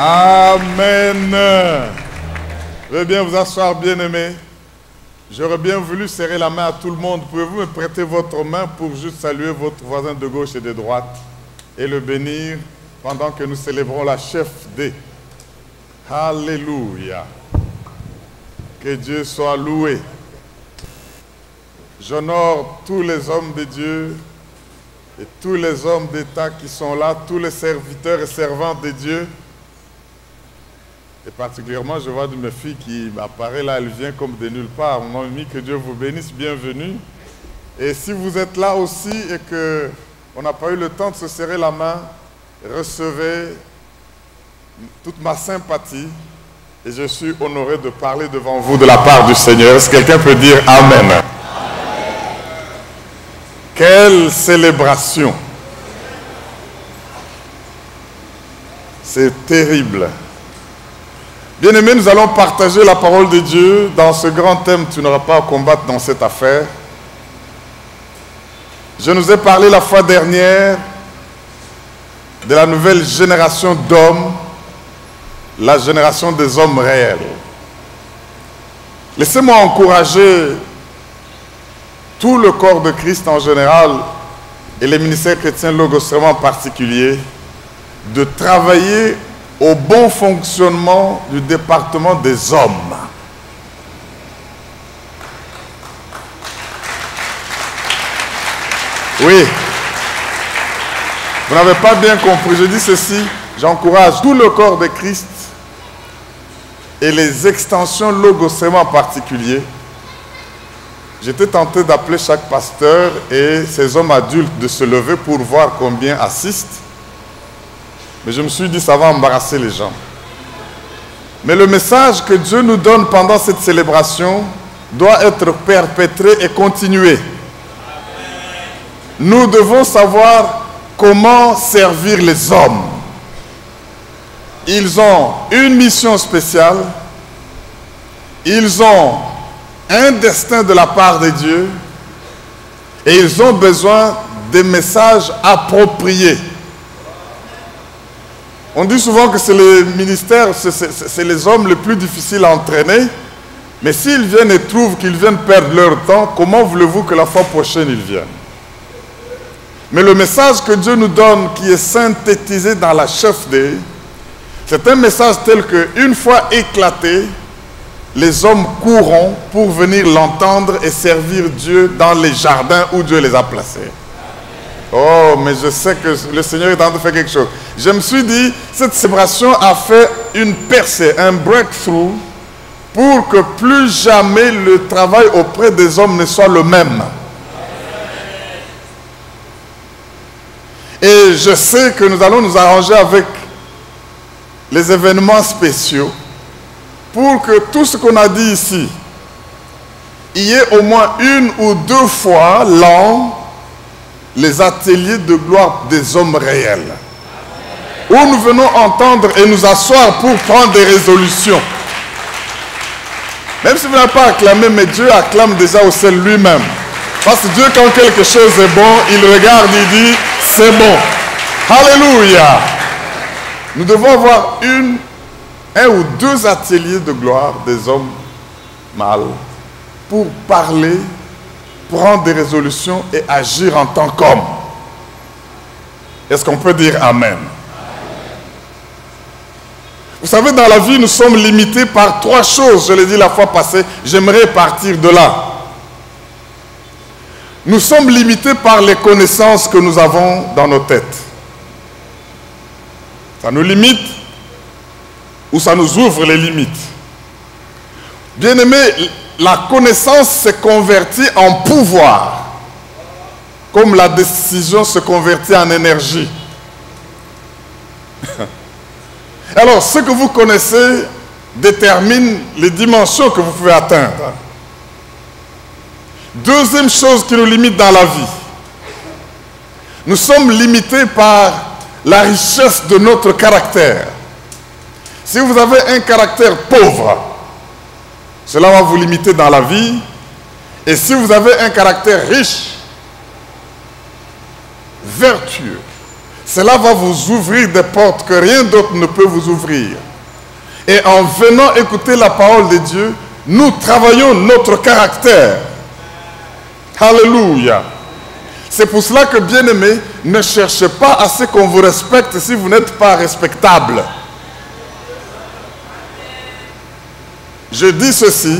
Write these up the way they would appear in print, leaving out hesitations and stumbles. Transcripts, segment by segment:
Amen. Veuillez bien vous asseoir, bien-aimés. J'aurais bien voulu serrer la main à tout le monde. Pouvez-vous me prêter votre main pour juste saluer votre voisin de gauche et de droite et le bénir pendant que nous célébrons la chef D. Alléluia. Que Dieu soit loué. J'honore tous les hommes de Dieu et tous les hommes d'État qui sont là, tous les serviteurs et servantes de Dieu. Et particulièrement, je vois de mes filles qui apparaît là, elle vient comme de nulle part. Mon ami, que Dieu vous bénisse, bienvenue. Et si vous êtes là aussi et qu'on n'a pas eu le temps de se serrer la main, recevez toute ma sympathie. Et je suis honoré de parler devant vous de la part du Seigneur. Est-ce que quelqu'un peut dire Amen? Amen. Quelle célébration! C'est terrible. Bien-aimés, nous allons partager la parole de Dieu dans ce grand thème. Tu n'auras pas à combattre dans cette affaire. Je nous ai parlé la fois dernière de la nouvelle génération d'hommes, la génération des hommes réels. Laissez-moi encourager tout le corps de Christ en général et les ministères chrétiens Logos en particulier de travailler au bon fonctionnement du département des hommes. Oui. Vous n'avez pas bien compris. Je dis ceci, j'encourage tout le corps de Christ et les extensions Logos en particulier. J'étais tenté d'appeler chaque pasteur et ces hommes adultes de se lever pour voir combien assistent. Mais je me suis dit, ça va embarrasser les gens. Mais le message que Dieu nous donne pendant cette célébration doit être perpétré et continué. Nous devons savoir comment servir les hommes. Ils ont une mission spéciale. Ils ont un destin de la part de Dieu. Et ils ont besoin de messages appropriés. On dit souvent que c'est les ministères, c'est les hommes les plus difficiles à entraîner. Mais s'ils viennent et trouvent qu'ils viennent perdre leur temps, comment voulez-vous que la fois prochaine ils viennent? Mais le message que Dieu nous donne, qui est synthétisé dans la chef D, c'est un message tel qu'une fois éclaté, les hommes courront pour venir l'entendre et servir Dieu dans les jardins où Dieu les a placés. Oh, mais je sais que le Seigneur est en train de faire quelque chose. Je me suis dit, cette célébration a fait une percée, un breakthrough, pour que plus jamais le travail auprès des hommes ne soit le même. Et je sais que nous allons nous arranger avec les événements spéciaux pour que tout ce qu'on a dit ici, il y ait au moins une ou deux fois l'an les ateliers de gloire des hommes réels, où nous venons entendre et nous asseoir pour prendre des résolutions. Même si vous n'avez pas acclamé, mais Dieu acclame déjà au ciel lui-même. Parce que Dieu, quand quelque chose est bon, il regarde, il dit, c'est bon. Alléluia. Nous devons avoir un ou deux ateliers de gloire des hommes mâles pour parler, prendre des résolutions et agir en tant qu'homme. Est-ce qu'on peut dire Amen? Vous savez, dans la vie, nous sommes limités par trois choses. Je l'ai dit la fois passée, j'aimerais partir de là. Nous sommes limités par les connaissances que nous avons dans nos têtes. Ça nous limite ou ça nous ouvre les limites. Bien-aimés, la connaissance se convertit en pouvoir, comme la décision se convertit en énergie. Alors, ce que vous connaissez détermine les dimensions que vous pouvez atteindre. Deuxième chose qui nous limite dans la vie, nous sommes limités par la richesse de notre caractère. Si vous avez un caractère pauvre, cela va vous limiter dans la vie. Et si vous avez un caractère riche, vertueux, cela va vous ouvrir des portes que rien d'autre ne peut vous ouvrir. Et en venant écouter la parole de Dieu, nous travaillons notre caractère. Alléluia. C'est pour cela que, bien-aimés, ne cherchez pas à ce qu'on vous respecte si vous n'êtes pas respectable. Je dis ceci,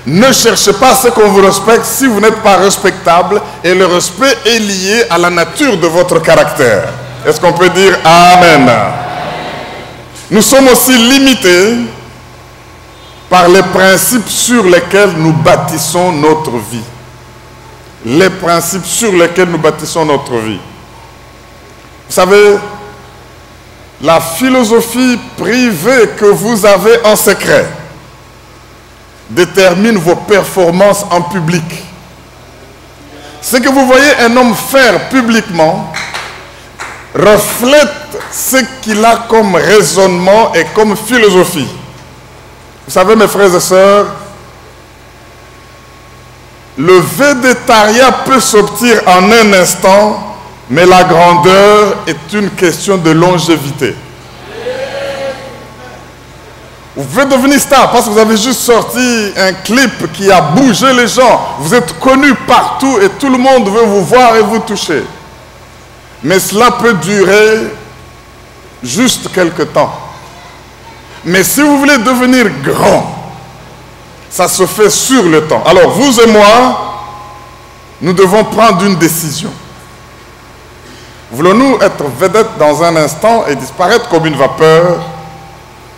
ne cherchez pas à ce qu'on vous respecte si vous n'êtes pas respectable, et le respect est lié à la nature de votre caractère. Est-ce qu'on peut dire Amen? Nous sommes aussi limités par les principes sur lesquels nous bâtissons notre vie. Les principes sur lesquels nous bâtissons notre vie. Vous savez, la philosophie privée que vous avez en secret détermine vos performances en public. Ce que vous voyez un homme faire publiquement reflète ce qu'il a comme raisonnement et comme philosophie. Vous savez, mes frères et sœurs, le végétariat peut sortir en un instant, mais la grandeur est une question de longévité. Vous pouvez devenir star parce que vous avez juste sorti un clip qui a bougé les gens. Vous êtes connu partout et tout le monde veut vous voir et vous toucher. Mais cela peut durer juste quelque temps. Mais si vous voulez devenir grand, ça se fait sur le temps. Alors vous et moi, nous devons prendre une décision. Voulons-nous être vedettes dans un instant et disparaître comme une vapeur,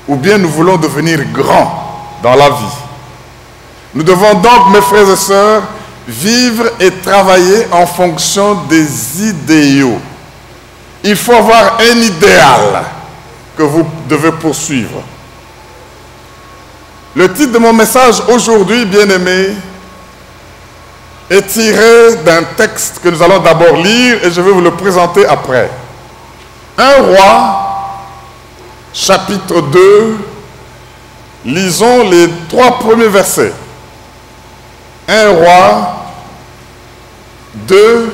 ou bien nous voulons devenir grands dans la vie? Nous devons donc, mes frères et sœurs, vivre et travailler en fonction des idéaux. Il faut avoir un idéal que vous devez poursuivre. Le titre de mon message aujourd'hui, bien-aimés, est tiré d'un texte que nous allons d'abord lire et je vais vous le présenter après. 1 Roi, chapitre 2, lisons les 3 premiers versets. 1 Roi 2,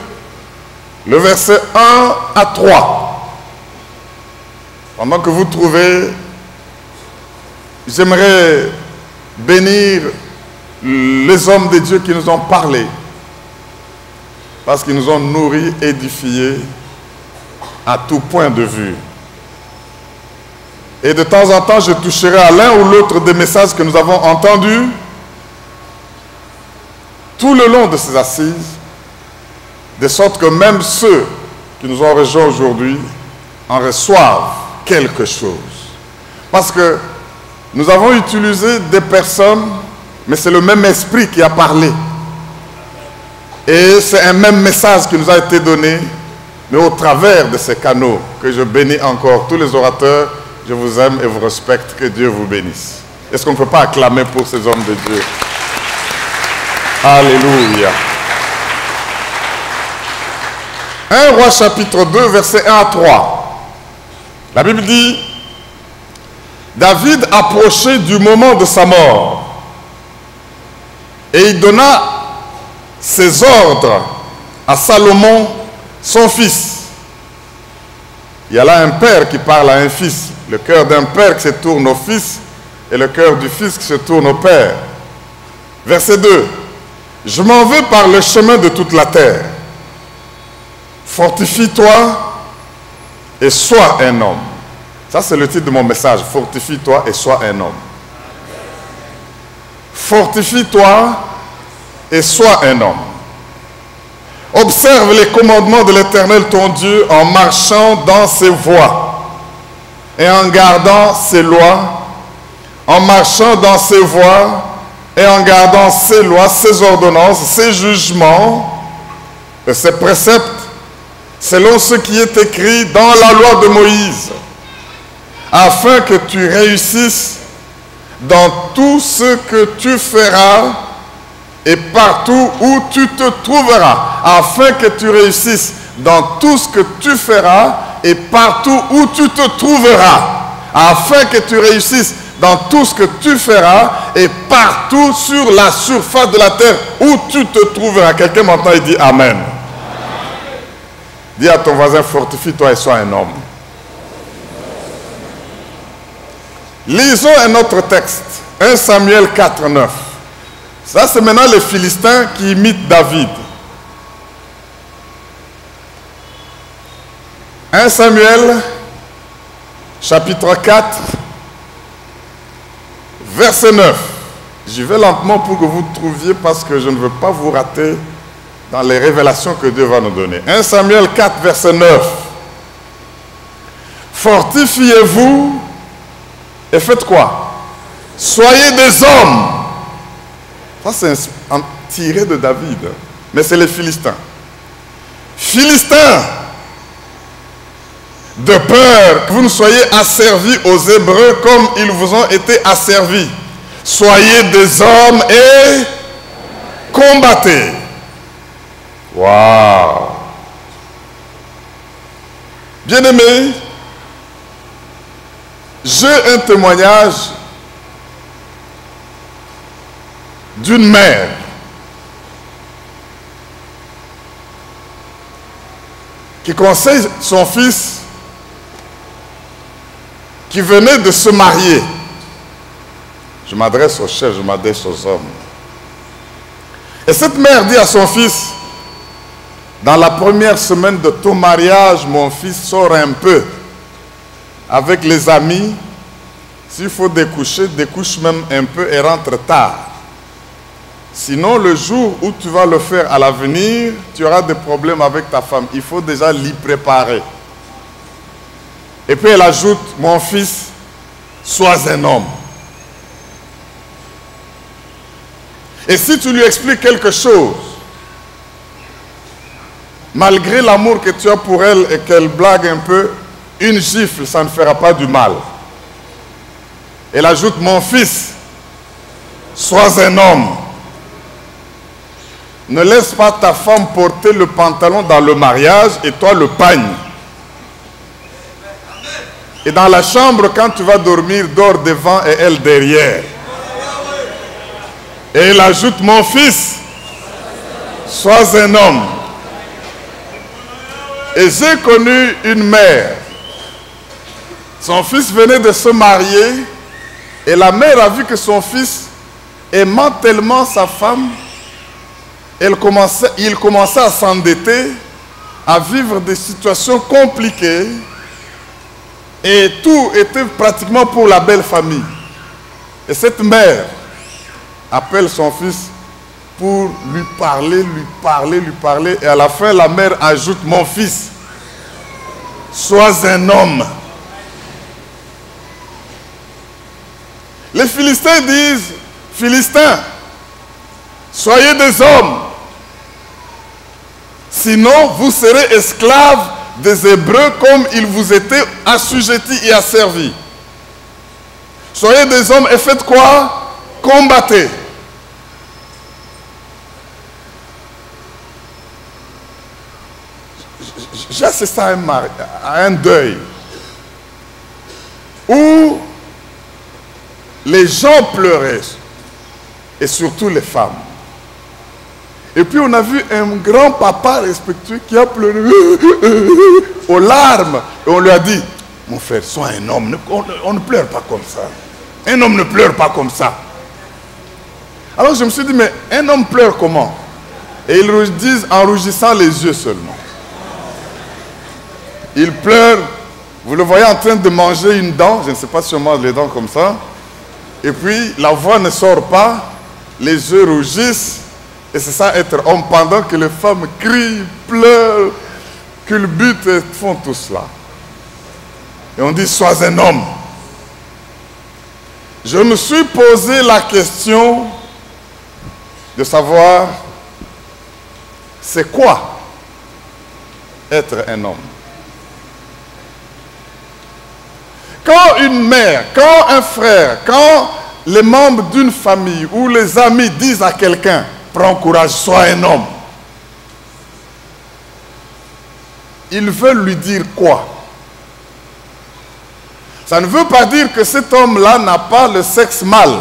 le verset 1 à 3. Pendant que vous trouvez, j'aimerais bénir les hommes de Dieu qui nous ont parlé, parce qu'ils nous ont nourris, édifiés à tout point de vue. Et de temps en temps, je toucherai à l'un ou l'autre des messages que nous avons entendus tout le long de ces assises, de sorte que même ceux qui nous ont rejoints aujourd'hui en reçoivent quelque chose. Parce que nous avons utilisé des personnes, mais c'est le même esprit qui a parlé. Et c'est un même message qui nous a été donné, mais au travers de ces canaux que je bénis encore tous les orateurs. Je vous aime et vous respecte. Que Dieu vous bénisse. Est-ce qu'on ne peut pas acclamer pour ces hommes de Dieu? Alléluia. 1 Roi chapitre 2, versets 1 à 3. La Bible dit, David approchait du moment de sa mort et il donna ses ordres à Salomon, son fils. Il y a là un père qui parle à un fils. Le cœur d'un père qui se tourne au fils et le cœur du fils qui se tourne au père. Verset 2. Je m'en vais par le chemin de toute la terre. Fortifie-toi et sois un homme. Ça, c'est le titre de mon message. Fortifie-toi et sois un homme. Fortifie-toi et sois un homme. Observe les commandements de l'Éternel ton Dieu en marchant dans ses voies et en gardant ses lois, en marchant dans ses voies et en gardant ses lois, ses ordonnances, ses jugements et ses préceptes, selon ce qui est écrit dans la loi de Moïse, afin que tu réussisses dans tout ce que tu feras et partout où tu te trouveras, afin que tu réussisses dans tout ce que tu feras et partout où tu te trouveras, afin que tu réussisses dans tout ce que tu feras et partout sur la surface de la terre où tu te trouveras. Quelqu'un m'entend et dit Amen. Dis à ton voisin, fortifie-toi et sois un homme. Lisons un autre texte. 1 Samuel 4, 9. Ça, c'est maintenant les Philistins qui imitent David. 1 Samuel, chapitre 4, verset 9. J'y vais lentement pour que vous trouviez parce que je ne veux pas vous rater dans les révélations que Dieu va nous donner. 1 Samuel 4, verset 9. Fortifiez-vous et faites quoi? Soyez des hommes. Ça, c'est tiré de David. Mais c'est les Philistins. Philistins, de peur que vous ne soyez asservis aux Hébreux comme ils vous ont été asservis. Soyez des hommes et combattez. Waouh! Bien-aimés, j'ai un témoignage d'une mère qui conseille son fils qui venait de se marier. Je m'adresse aux chefs, je m'adresse aux hommes. Et cette mère dit à son fils, dans la première semaine de ton mariage, mon fils sort un peu avec les amis. S'il faut découcher, découche même un peu et rentre tard. Sinon, le jour où tu vas le faire à l'avenir, tu auras des problèmes avec ta femme. Il faut déjà l'y préparer. Et puis elle ajoute, mon fils, sois un homme. Et si tu lui expliques quelque chose, malgré l'amour que tu as pour elle et qu'elle blague un peu, une gifle, ça ne fera pas du mal. Elle ajoute, mon fils, sois un homme. Ne laisse pas ta femme porter le pantalon dans le mariage et toi le pagne. Et dans la chambre, quand tu vas dormir, dors devant et elle derrière. Et elle ajoute, mon fils, sois un homme. Et j'ai connu une mère. Son fils venait de se marier et la mère a vu que son fils aimant tellement sa femme, il commençait à s'endetter, à vivre des situations compliquées et tout était pratiquement pour la belle famille. Et cette mère appelle son fils pour lui parler et à la fin la mère ajoute, mon fils, sois un homme. Les Philistins disent, Philistins, soyez des hommes, sinon vous serez esclaves des Hébreux comme ils vous étaient assujettis et asservis. Soyez des hommes et faites quoi? Combattez. J'ai assisté à un deuil où les gens pleuraient, et surtout les femmes. Et puis on a vu un grand papa respectueux qui a pleuré aux larmes. Et on lui a dit, mon frère, sois un homme, on ne pleure pas comme ça. Un homme ne pleure pas comme ça. Alors je me suis dit, mais un homme pleure comment? Et ils disent en rougissant les yeux seulement. Il pleure, vous le voyez en train de manger une dent, je ne sais pas si on mange les dents comme ça, et puis la voix ne sort pas, les yeux rougissent, et c'est ça être homme, pendant que les femmes crient, pleurent, culbutent et font tout cela. Et on dit, sois un homme. Je me suis posé la question de savoir, c'est quoi être un homme? Quand une mère, quand un frère, quand les membres d'une famille ou les amis disent à quelqu'un, prends courage, sois un homme, ils veulent lui dire quoi? Ça ne veut pas dire que cet homme-là n'a pas le sexe mâle.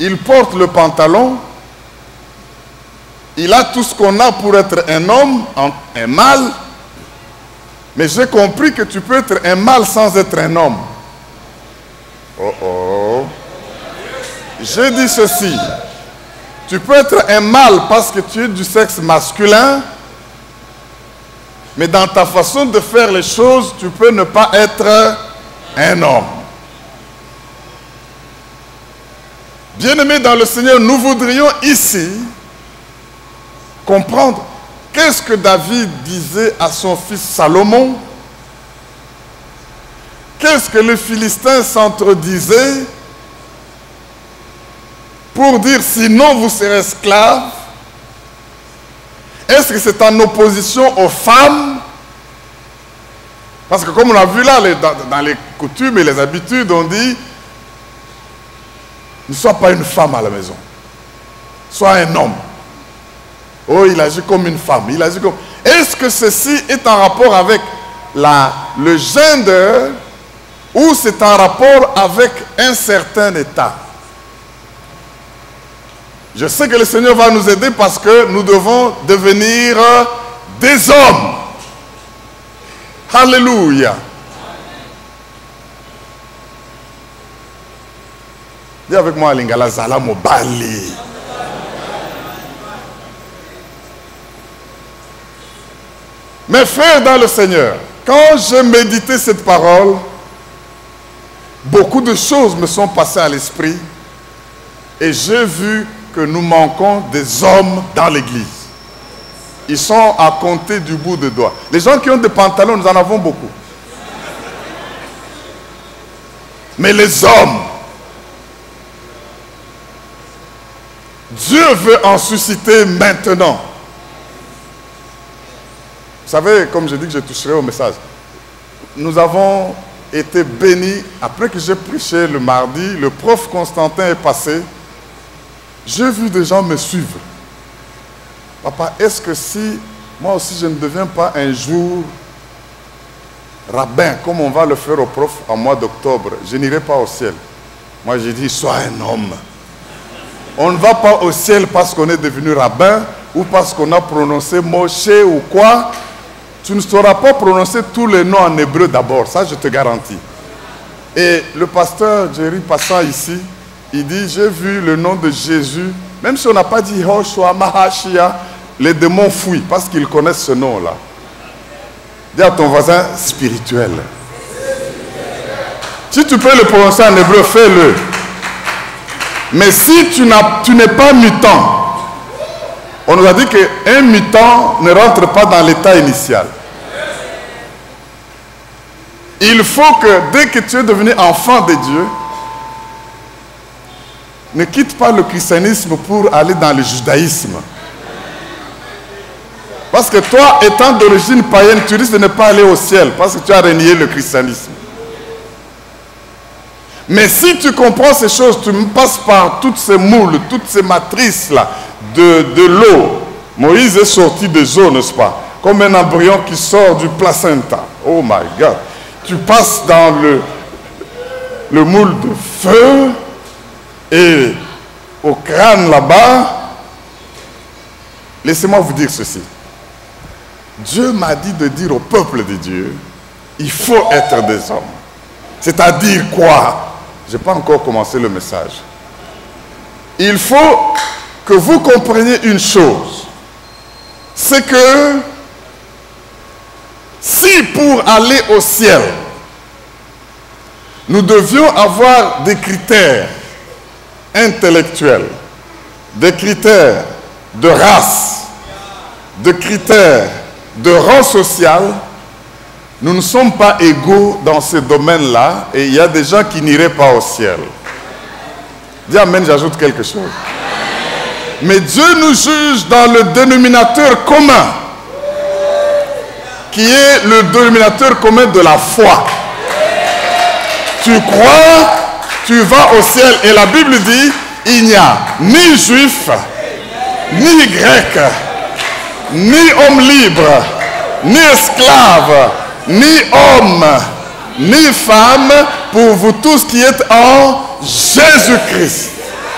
Il porte le pantalon, il a tout ce qu'on a pour être un homme, un mâle. Mais j'ai compris que tu peux être un mâle sans être un homme. Oh oh. J'ai dit ceci. Tu peux être un mâle parce que tu es du sexe masculin, mais dans ta façon de faire les choses, tu peux ne pas être un homme. Bien-aimés dans le Seigneur, nous voudrions ici comprendre qu'est-ce que David disait à son fils Salomon, qu'est-ce que les Philistins s'entredisaient pour dire sinon vous serez esclaves. Est-ce que c'est en opposition aux femmes? Parce que comme on a vu là, dans les coutumes et les habitudes, on dit ne sois pas une femme à la maison, sois un homme. Oh, il agit comme une femme, il agit comme... Est-ce que ceci est en rapport avec le gender ou c'est en rapport avec un certain état? Je sais que le Seigneur va nous aider parce que nous devons devenir des hommes. Alléluia. Dis avec moi, Lingala Zala Mobali. Mes frères dans le Seigneur, quand j'ai médité cette parole, beaucoup de choses me sont passées à l'esprit et j'ai vu que nous manquons des hommes dans l'église. Ils sont à compter du bout des doigts. Les gens qui ont des pantalons, nous en avons beaucoup. Mais les hommes, Dieu veut en susciter maintenant. Vous savez, comme je dis que je toucherai au message, nous avons été bénis. Après que j'ai prêché le mardi, le prof Constantin est passé. J'ai vu des gens me suivre. Papa, est-ce que si moi aussi je ne deviens pas un jour rabbin, comme on va le faire au prof en mois d'octobre, je n'irai pas au ciel? Moi j'ai dit, sois un homme. On ne va pas au ciel parce qu'on est devenu rabbin ou parce qu'on a prononcé Moshe ou quoi. Tu ne sauras pas prononcer tous les noms en hébreu d'abord, ça je te garantis. Et le pasteur Jerry passant ici, il dit, j'ai vu le nom de Jésus, même si on n'a pas dit Hoshua, Mahashia, les démons fuient parce qu'ils connaissent ce nom-là. Dis à ton voisin spirituel. Si tu peux le prononcer en hébreu, fais-le. Mais si tu n'es pas mutant, on nous a dit qu'un mutant ne rentre pas dans l'état initial. Il faut que dès que tu es devenu enfant de Dieu, ne quitte pas le christianisme pour aller dans le judaïsme. Parce que toi, étant d'origine païenne, tu risques de ne pas aller au ciel parce que tu as renié le christianisme. Mais si tu comprends ces choses, tu passes par toutes ces moules, toutes ces matrices-là de l'eau. Moïse est sorti des eaux, n'est-ce pas? Comme un embryon qui sort du placenta. Oh my God. Tu passes dans le moule de feu et au crâne là-bas. Laissez-moi vous dire ceci. Dieu m'a dit de dire au peuple de Dieu, il faut être des hommes. C'est-à-dire quoi? Je n'ai pas encore commencé le message. Il faut que vous compreniez une chose. C'est que si pour aller au ciel, nous devions avoir des critères intellectuels, des critères de race, des critères de rang social, nous ne sommes pas égaux dans ce domaine-là et il y a des gens qui n'iraient pas au ciel. Dis amen, j'ajoute quelque chose. Mais Dieu nous juge dans le dénominateur commun, qui est le dénominateur commun de la foi. Tu crois, tu vas au ciel. Et la Bible dit, il n'y a ni juif, ni grec, ni homme libre, ni esclave, ni homme, ni femme, pour vous tous qui êtes en Jésus-Christ.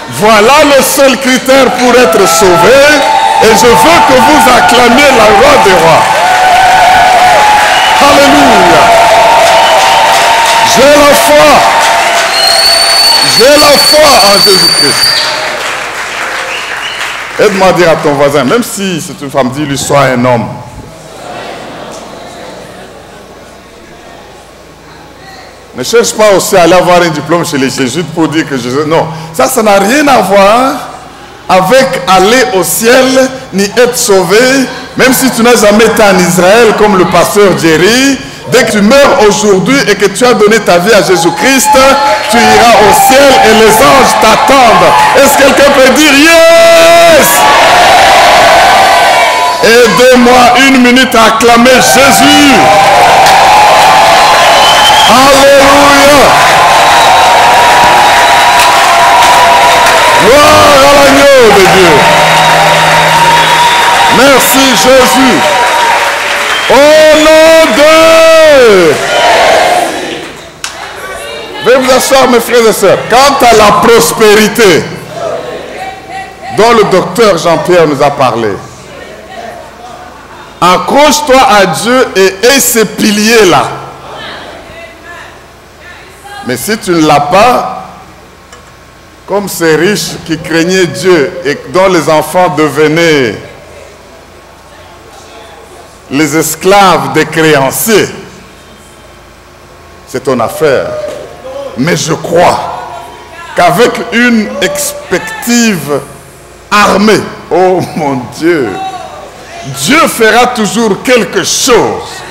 Voilà le seul critère pour être sauvé. Et je veux que vous acclamiez la roi des rois. Alléluia. J'ai la foi. J'ai la foi en Jésus-Christ. Aide-moi à dire à ton voisin, même si c'est une femme, dis-lui, sois un homme. Ne cherche pas aussi à aller avoir un diplôme chez les jésuites pour dire que Jésus... Non, ça n'a rien à voir avec aller au ciel ni être sauvé. Même si tu n'as jamais été en Israël comme le pasteur Jerry, dès que tu meurs aujourd'hui et que tu as donné ta vie à Jésus-Christ, tu iras au ciel et les anges t'attendent. Est-ce que quelqu'un peut dire yes? Aidez-moi une minute à acclamer Jésus. Alléluia. Gloire à l'agneau de Dieu. Merci Jésus. Au nom de... Veuillez vous asseoir mes frères et sœurs. Quant à la prospérité dont le docteur Jean-Pierre nous a parlé, accroche-toi à Dieu et aie ces piliers-là. Mais si tu ne l'as pas, comme ces riches qui craignaient Dieu et dont les enfants devenaient les esclaves des créanciers, c'est ton affaire. Mais je crois qu'avec une expectative armée, oh mon Dieu, Dieu fera toujours quelque chose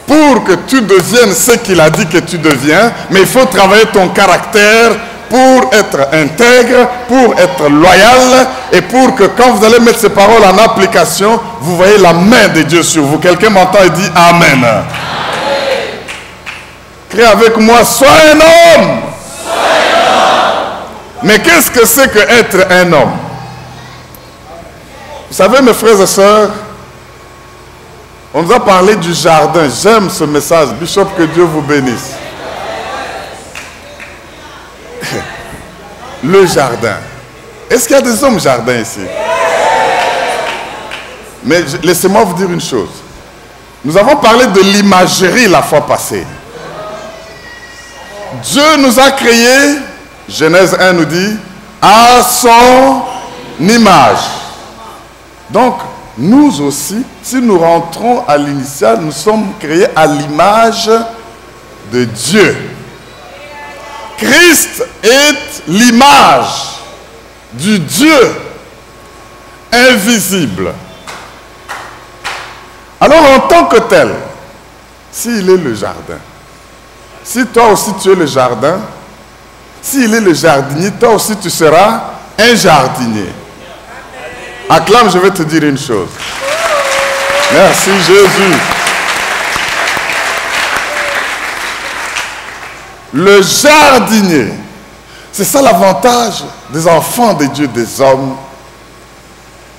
pour que tu deviennes ce qu'il a dit que tu deviens, mais il faut travailler ton caractère pour être intègre, pour être loyal, et pour que quand vous allez mettre ces paroles en application, vous voyez la main de Dieu sur vous. Quelqu'un m'entend et dit Amen. Amen. Crie avec moi, sois un homme. Sois un homme. Mais qu'est-ce que c'est que être un homme? Vous savez, mes frères et sœurs, on nous a parlé du jardin. J'aime ce message. Bishop, que Dieu vous bénisse. Le jardin. Est-ce qu'il y a des hommes jardins ici? Mais laissez-moi vous dire une chose. Nous avons parlé de l'imagerie la fois passée. Dieu nous a créés, Genèse 1 nous dit, à son image. Donc, nous aussi, si nous rentrons à l'initiale, nous sommes créés à l'image de Dieu. Christ est l'image du Dieu invisible. Alors en tant que tel, s'il est le jardin, si toi aussi tu es le jardin, s'il est le jardinier, toi aussi tu seras un jardinier. Acclame, je vais te dire une chose. Merci Jésus. Le jardinier, c'est ça l'avantage des enfants de Dieu, des hommes.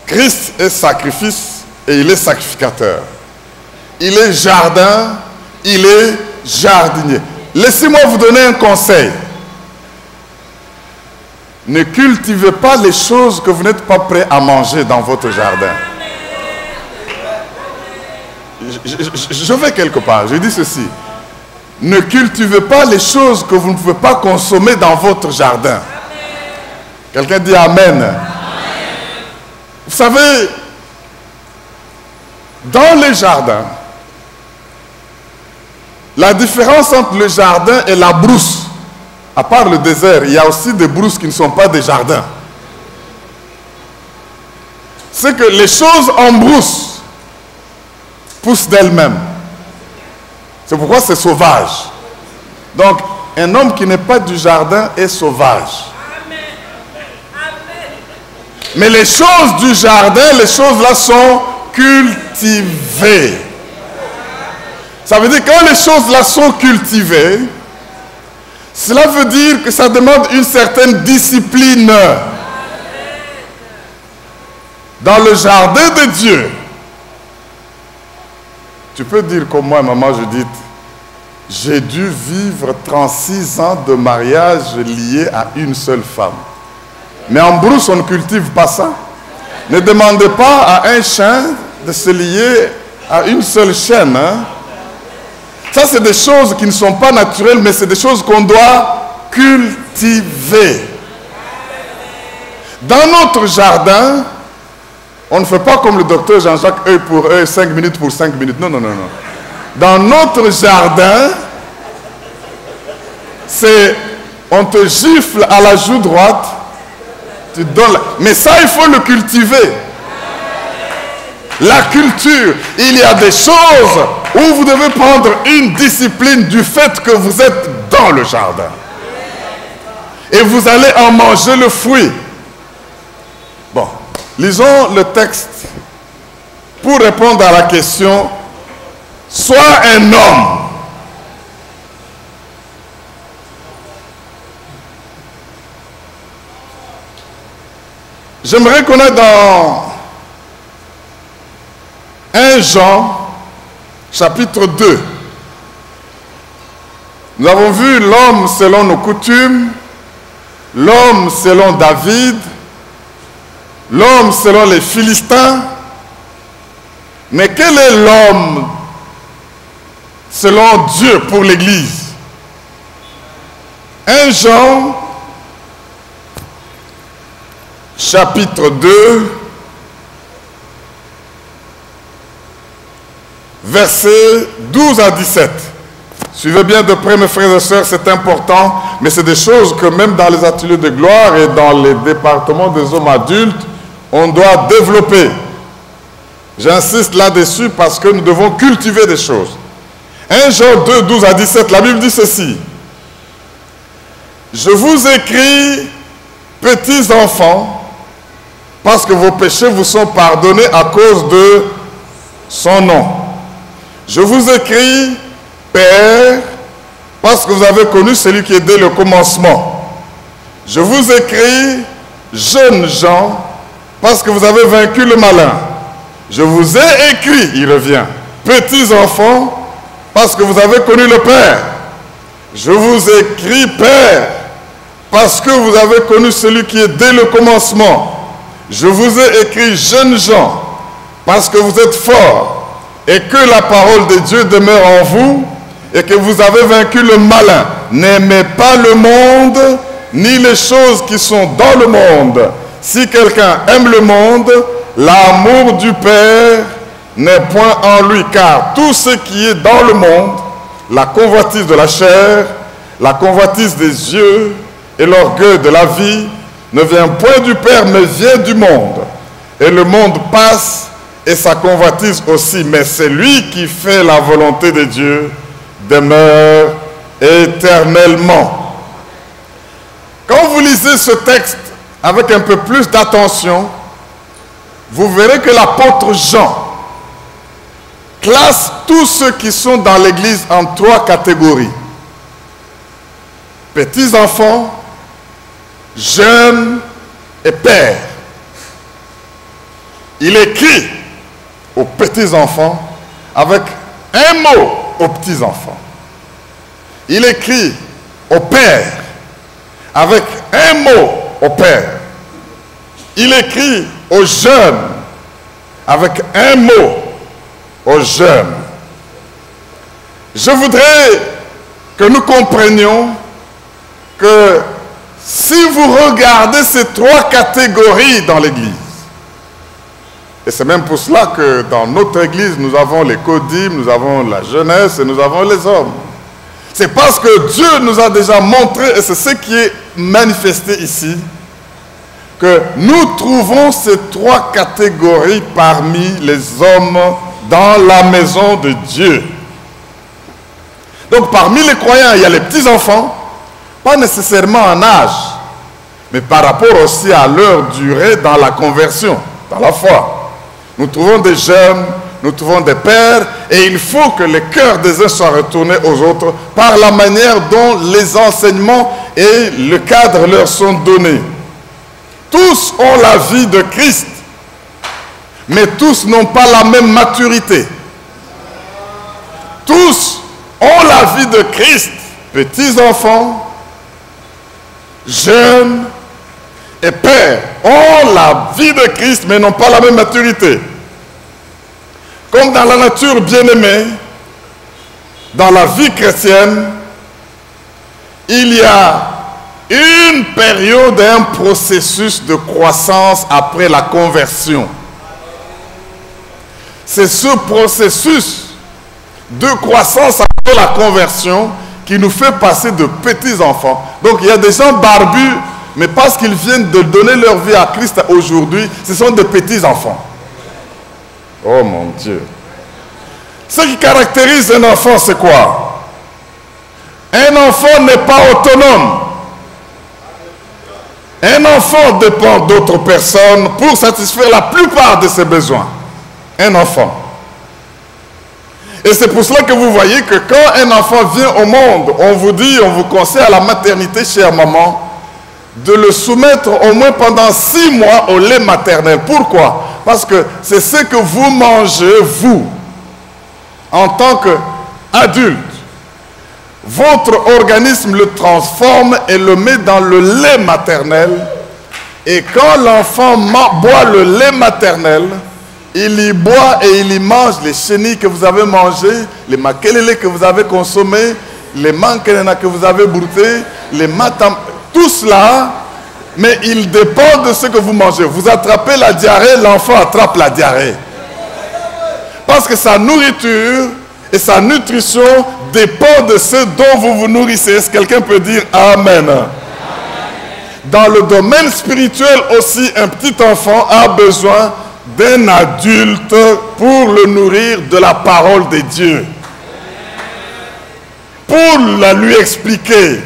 Christ est sacrifice et il est sacrificateur. Il est jardin, il est jardinier. Laissez-moi vous donner un conseil. Ne cultivez pas les choses que vous n'êtes pas prêt à manger dans votre jardin. Je vais quelque part, je dis ceci. Ne cultivez pas les choses que vous ne pouvez pas consommer dans votre jardin. Quelqu'un dit Amen. Amen. Vous savez, dans les jardins, la différence entre le jardin et la brousse, à part le désert, il y a aussi des brousses qui ne sont pas des jardins. C'est que les choses en brousse poussent d'elles-mêmes. C'est pourquoi c'est sauvage. Donc, un homme qui n'est pas du jardin est sauvage. Mais les choses du jardin, les choses là sont cultivées. Ça veut dire que quand les choses là sont cultivées, cela veut dire que ça demande une certaine discipline. Dans le jardin de Dieu, tu peux dire comme moi, maman Judith, j'ai dû vivre 36 ans de mariage lié à une seule femme. Mais en brousse, on ne cultive pas ça. Ne demandez pas à un chien de se lier à une seule chaîne. Hein? Ça, c'est des choses qui ne sont pas naturelles, mais c'est des choses qu'on doit cultiver. Dans notre jardin, on ne fait pas comme le docteur Jean-Jacques, œil pour œil, 5 minutes pour 5 minutes. Non, non, non, non. Dans notre jardin, c'est on te gifle à la joue droite, tu donnes mais ça, il faut le cultiver. La culture, il y a des choses où vous devez prendre une discipline du fait que vous êtes dans le jardin. Et vous allez en manger le fruit. Bon, lisons le texte pour répondre à la question. Sois un homme. J'aimerais qu'on ait dans 1 Jean, chapitre 2. Nous avons vu l'homme selon nos coutumes, l'homme selon David, l'homme selon les Philistins. Mais quel est l'homme selon Dieu pour l'Église? 1 Jean, chapitre 2, versets 12 à 17. Suivez bien de près, mes frères et sœurs, c'est important, mais c'est des choses que même dans les ateliers de gloire et dans les départements des hommes adultes, on doit développer. J'insiste là-dessus parce que nous devons cultiver des choses. 1 Jean 2, 12 à 17, la Bible dit ceci. Je vous écris, petits enfants, parce que vos péchés vous sont pardonnés à cause de son nom. Je vous écris, Père, parce que vous avez connu celui qui est dès le commencement. Je vous écris, jeunes gens, parce que vous avez vaincu le malin. Je vous ai écrit, il revient, petits enfants, parce que vous avez connu le Père. Je vous écris, Père, parce que vous avez connu celui qui est dès le commencement. Je vous ai écrit, jeunes gens, parce que vous êtes forts, et que la parole de Dieu demeure en vous, et que vous avez vaincu le malin. N'aimez pas le monde, ni les choses qui sont dans le monde. Si quelqu'un aime le monde, l'amour du Père n'est point en lui, car tout ce qui est dans le monde, la convoitise de la chair, la convoitise des yeux et l'orgueil de la vie, ne vient point du Père, mais vient du monde. Et le monde passe et sa convoitise aussi, mais c'est lui qui fait la volonté de Dieu demeure éternellement. Quand vous lisez ce texte avec un peu plus d'attention, vous verrez que l'apôtre Jean classe tous ceux qui sont dans l'Église en 3 catégories. Petits enfants, jeunes et pères. Il écrit aux petits enfants avec un mot aux petits enfants. Il écrit au père avec un mot au père. Il écrit aux jeunes avec un mot aux jeunes. Je voudrais que nous comprenions que si vous regardez ces 3 catégories dans l'Église, et c'est même pour cela que dans notre Église, nous avons les codimes, nous avons la jeunesse et nous avons les hommes. C'est parce que Dieu nous a déjà montré, et c'est ce qui est manifesté ici, que nous trouvons ces 3 catégories parmi les hommes dans la maison de Dieu. Donc parmi les croyants, il y a les petits-enfants, pas nécessairement en âge, mais par rapport aussi à leur durée dans la conversion, dans la foi. Nous trouvons des jeunes, nous trouvons des pères, et il faut que le cœur des uns soit retourné aux autres par la manière dont les enseignements et le cadre leur sont donnés. Tous ont la vie de Christ, mais tous n'ont pas la même maturité. Tous ont la vie de Christ, petits enfants, jeunes et pères. ont la vie de Christ, mais n'ont pas la même maturité. Comme dans la nature bien-aimée, dans la vie chrétienne, il y a une période et un processus de croissance après la conversion. C'est ce processus de croissance après la conversion qui nous fait passer de petits enfants. Donc il y a des gens barbus, mais parce qu'ils viennent de donner leur vie à Christ aujourd'hui, ce sont des petits enfants. Oh mon Dieu. Ce qui caractérise un enfant, c'est quoi? Un enfant n'est pas autonome. Un enfant dépend d'autres personnes pour satisfaire la plupart de ses besoins. Un enfant. Et c'est pour cela que vous voyez que quand un enfant vient au monde, on vous dit, on vous conseille à la maternité, chère maman, de le soumettre au moins pendant 6 mois au lait maternel. Pourquoi? Parce que c'est ce que vous mangez, vous, en tant qu'adulte. Votre organisme le transforme et le met dans le lait maternel. Et quand l'enfant boit le lait maternel, il y boit et il y mange les chenilles que vous avez mangées, les makelele que vous avez consommés, les mankelena que vous avez broutés, les matam, tout cela, mais il dépend de ce que vous mangez. Vous attrapez la diarrhée, l'enfant attrape la diarrhée. Parce que sa nourriture et sa nutrition dépend de ce dont vous vous nourrissez. Est-ce que quelqu'un peut dire Amen? Dans le domaine spirituel aussi, un petit enfant a besoin d'un adulte pour le nourrir de la parole de Dieu. Pour la lui expliquer.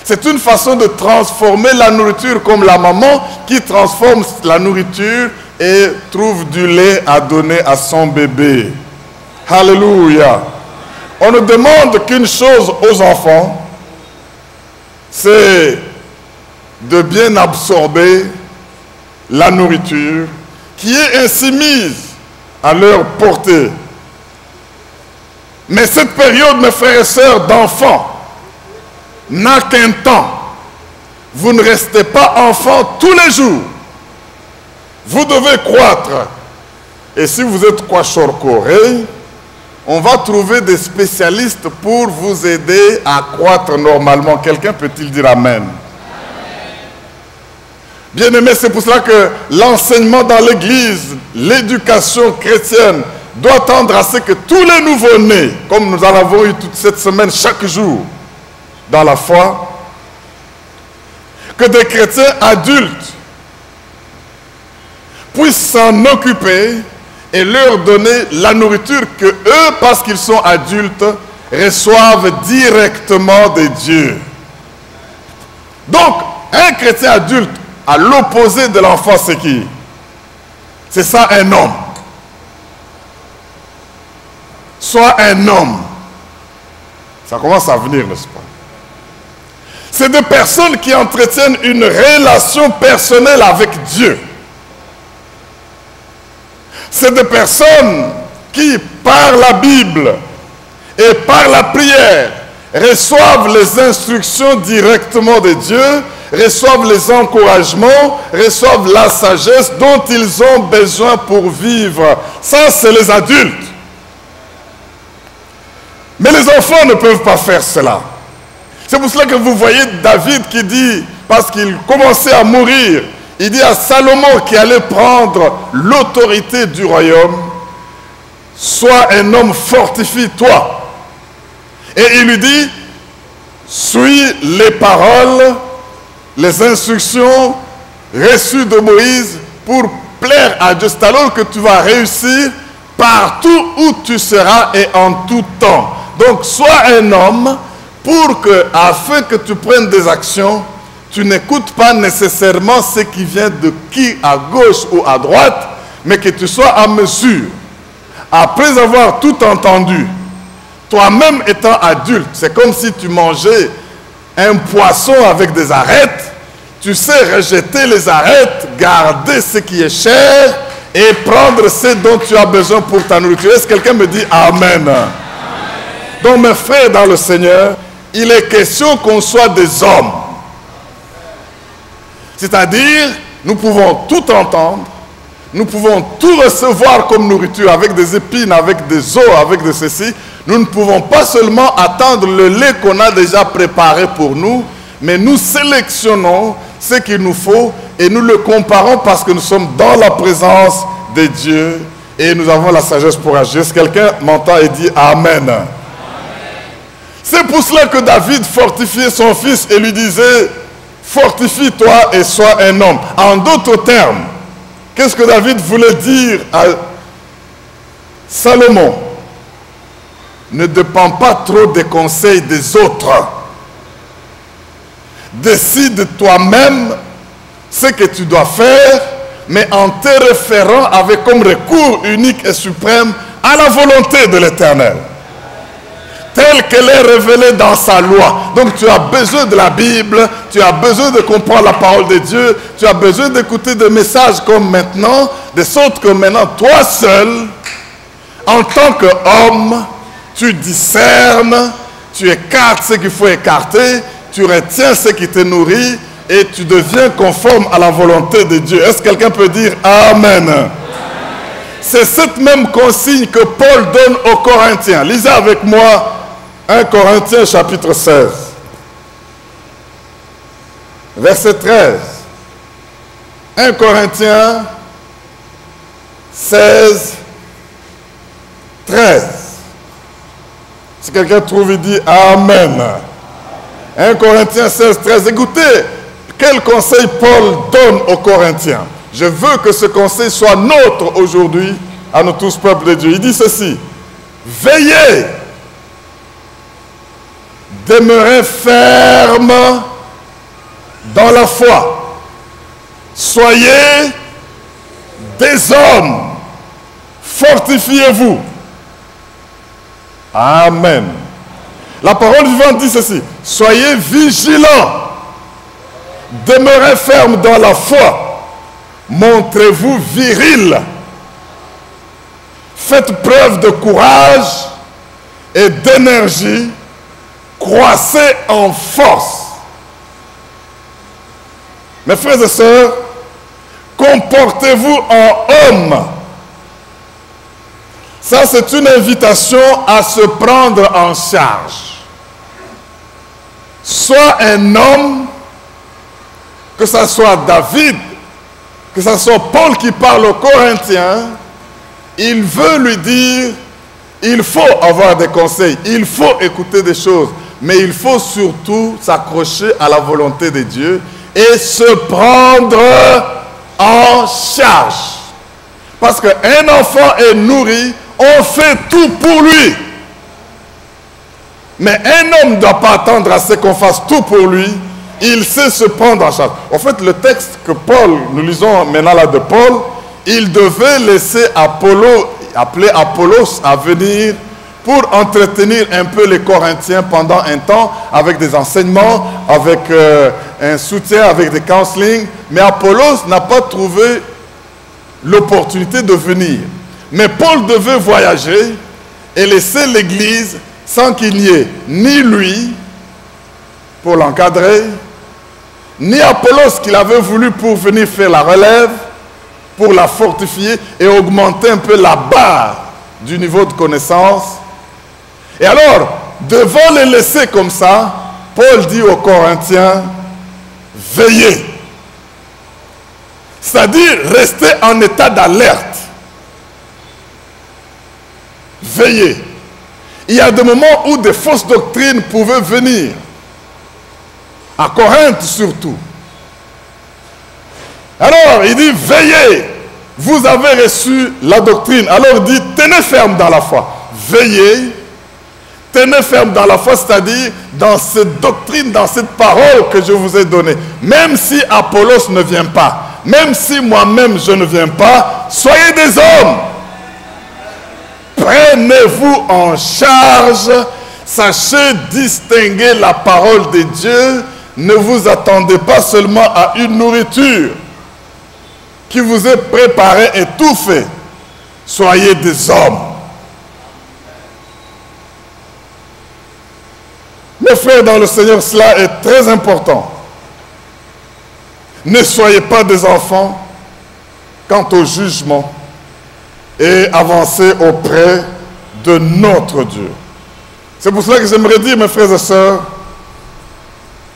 C'est une façon de transformer la nourriture comme la maman qui transforme la nourriture et trouve du lait à donner à son bébé. Alléluia. On ne demande qu'une chose aux enfants, c'est de bien absorber la nourriture qui est ainsi mise à leur portée. Mais cette période, mes frères et sœurs, d'enfants, n'a qu'un temps. Vous ne restez pas enfant tous les jours. Vous devez croître. Et si vous êtes kwashorkoré, on va trouver des spécialistes pour vous aider à croître normalement. Quelqu'un peut-il dire Amen? Bien-aimés, c'est pour cela que l'enseignement dans l'Église, l'éducation chrétienne, doit tendre à ce que tous les nouveau-nés, comme nous en avons eu toute cette semaine, chaque jour, dans la foi, que des chrétiens adultes puissent s'en occuper et leur donner la nourriture que eux, parce qu'ils sont adultes, reçoivent directement de Dieu. Donc, un chrétien adulte, à l'opposé de l'enfant, c'est qui? C'est ça un homme. Soit un homme. Ça commence à venir, n'est-ce pas? C'est des personnes qui entretiennent une relation personnelle avec Dieu. C'est des personnes qui, par la Bible et par la prière, reçoivent les instructions directement de Dieu, reçoivent les encouragements, reçoivent la sagesse dont ils ont besoin pour vivre. Ça, c'est les adultes. Mais les enfants ne peuvent pas faire cela. C'est pour cela que vous voyez David qui dit, parce qu'il commençait à mourir, il dit à Salomon qui allait prendre l'autorité du royaume, sois un homme, fortifie-toi. Et il lui dit, suis les paroles, les instructions reçues de Moïse pour plaire à Dieu. C'est alors que tu vas réussir partout où tu seras et en tout temps. Donc, sois un homme pour que, afin que tu prennes des actions, tu n'écoutes pas nécessairement ce qui vient de qui à gauche ou à droite, mais que tu sois à mesure. Après avoir tout entendu, toi-même étant adulte, c'est comme si tu mangeais un poisson avec des arêtes, tu sais rejeter les arêtes, garder ce qui est cher et prendre ce dont tu as besoin pour ta nourriture. Est-ce que quelqu'un me dit Amen? Amen. Donc mes frères dans le Seigneur, il est question qu'on soit des hommes. C'est-à-dire nous pouvons tout entendre, nous pouvons tout recevoir comme nourriture avec des épines, avec des os, avec de ceci. Nous ne pouvons pas seulement attendre le lait qu'on a déjà préparé pour nous, mais nous sélectionnons ce qu'il nous faut et nous le comparons parce que nous sommes dans la présence de Dieu et nous avons la sagesse pour agir. Si quelqu'un m'entend et dit Amen. C'est pour cela que David fortifiait son fils et lui disait, fortifie-toi et sois un homme. En d'autres termes, qu'est-ce que David voulait dire à Salomon? Ne dépends pas trop des conseils des autres. Décide toi-même ce que tu dois faire, mais en te référant avec comme recours unique et suprême à la volonté de l'Éternel, telle qu'elle est révélée dans sa loi. Donc tu as besoin de la Bible, tu as besoin de comprendre la parole de Dieu, tu as besoin d'écouter des messages comme maintenant, de sorte que maintenant, toi seul, en tant qu'homme, tu discernes, tu écartes ce qu'il faut écarter, tu retiens ce qui te nourrit et tu deviens conforme à la volonté de Dieu. Est-ce que quelqu'un peut dire Amen? C'est cette même consigne que Paul donne aux Corinthiens. Lisez avec moi 1 Corinthiens chapitre 16, verset 13. 1 Corinthiens 16, 13. Si quelqu'un trouve, il dit Amen. 1 Corinthiens 16, 13. Écoutez, quel conseil Paul donne aux Corinthiens. Je veux que ce conseil soit nôtre aujourd'hui, à nous tous, peuple de Dieu. Il dit ceci: veillez, demeurez ferme dans la foi, soyez des hommes, fortifiez-vous. Amen. La parole vivante dit ceci: soyez vigilants, demeurez ferme dans la foi, montrez-vous viril, faites preuve de courage et d'énergie, croissez en force. Mes frères et sœurs, comportez-vous en homme. Ça, c'est une invitation à se prendre en charge. Sois un homme, que ce soit David, que ce soit Paul qui parle aux Corinthiens, il veut lui dire, il faut avoir des conseils, il faut écouter des choses, mais il faut surtout s'accrocher à la volonté de Dieu et se prendre en charge. Parce qu'un enfant est nourri, on fait tout pour lui. Mais un homme ne doit pas attendre à ce qu'on fasse tout pour lui. Il sait se prendre en charge. En fait, le texte que Paul, nous lisons maintenant là de Paul, il devait laisser appeler Apollos à venir pour entretenir un peu les Corinthiens pendant un temps avec des enseignements, avec un soutien, avec des counseling. Mais Apollos n'a pas trouvé l'opportunité de venir. Mais Paul devait voyager et laisser l'église sans qu'il n'y ait ni lui pour l'encadrer, ni Apollos qu'il avait voulu pour venir faire la relève, pour la fortifier et augmenter un peu la barre du niveau de connaissance. Et alors, devant les laisser comme ça, Paul dit aux Corinthiens, veillez. C'est-à-dire, restez en état d'alerte. Veillez. Il y a des moments où des fausses doctrines pouvaient venir. À Corinthe surtout. Alors, il dit, veillez. Vous avez reçu la doctrine. Alors, il dit, tenez ferme dans la foi. Veillez. Tenez ferme dans la foi, c'est-à-dire dans cette doctrine, dans cette parole que je vous ai donnée. Même si Apollos ne vient pas, même si moi-même je ne viens pas, soyez des hommes. Prenez-vous en charge, sachez distinguer la parole de Dieu. Ne vous attendez pas seulement à une nourriture qui vous est préparée et tout fait. Soyez des hommes. Mes frères dans le Seigneur, cela est très important. Ne soyez pas des enfants quant au jugement et avancez auprès de notre Dieu. C'est pour cela que j'aimerais dire, mes frères et sœurs,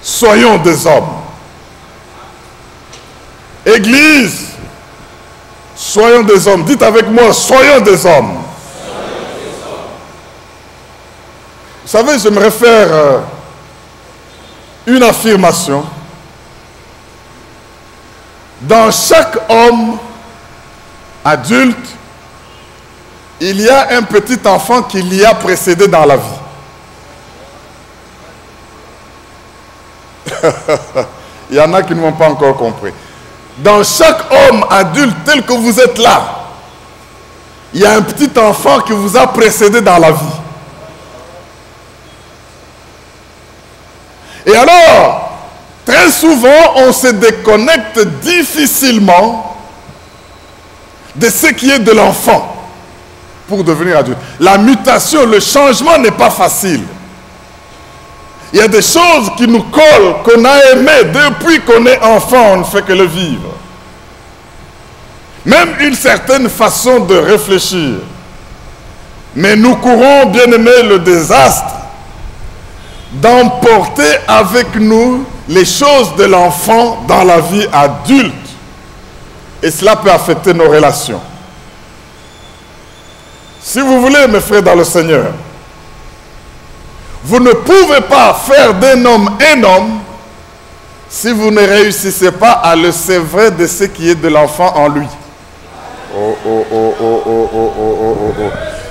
soyons des hommes. Église, soyons des hommes. Dites avec moi, soyons des hommes. Vous savez, j'aimerais faire une affirmation. Dans chaque homme adulte, il y a un petit enfant qui l'y a précédé dans la vie. Il y en a qui ne m'ont pas encore compris. Dans chaque homme adulte tel que vous êtes là, il y a un petit enfant qui vous a précédé dans la vie. Et alors, très souvent, on se déconnecte difficilement de ce qui est de l'enfant pour devenir adulte. La mutation, le changement n'est pas facile. Il y a des choses qui nous collent, qu'on a aimées depuis qu'on est enfant, on ne fait que le vivre. Même une certaine façon de réfléchir. Mais nous courons, bien aimés, le désastre d'emporter avec nous les choses de l'enfant dans la vie adulte. Et cela peut affecter nos relations. Si vous voulez, mes frères dans le Seigneur, vous ne pouvez pas faire d'un homme un homme si vous ne réussissez pas à le sévrer de ce qui est de l'enfant en lui.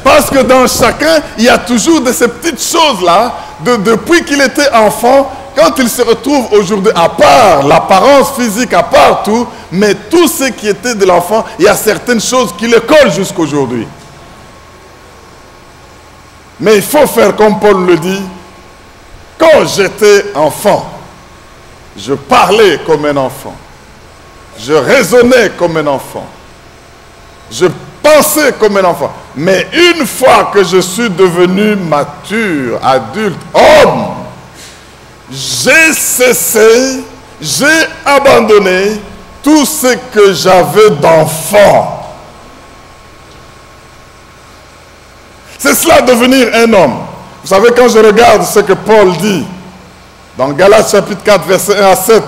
Parce que dans chacun, il y a toujours de ces petites choses-là, depuis qu'il était enfant, quand il se retrouve aujourd'hui, à part l'apparence physique, à part tout, mais tout ce qui était de l'enfant, il y a certaines choses qui le collent jusqu'aujourd'hui. Mais il faut faire comme Paul le dit. Quand j'étais enfant, je parlais comme un enfant. Je raisonnais comme un enfant. Je pensais comme un enfant. Mais une fois que je suis devenu mature, adulte, homme, j'ai cessé, j'ai abandonné tout ce que j'avais d'enfant. C'est cela devenir un homme. Vous savez, quand je regarde ce que Paul dit dans Galates chapitre 4, verset 1 à 7,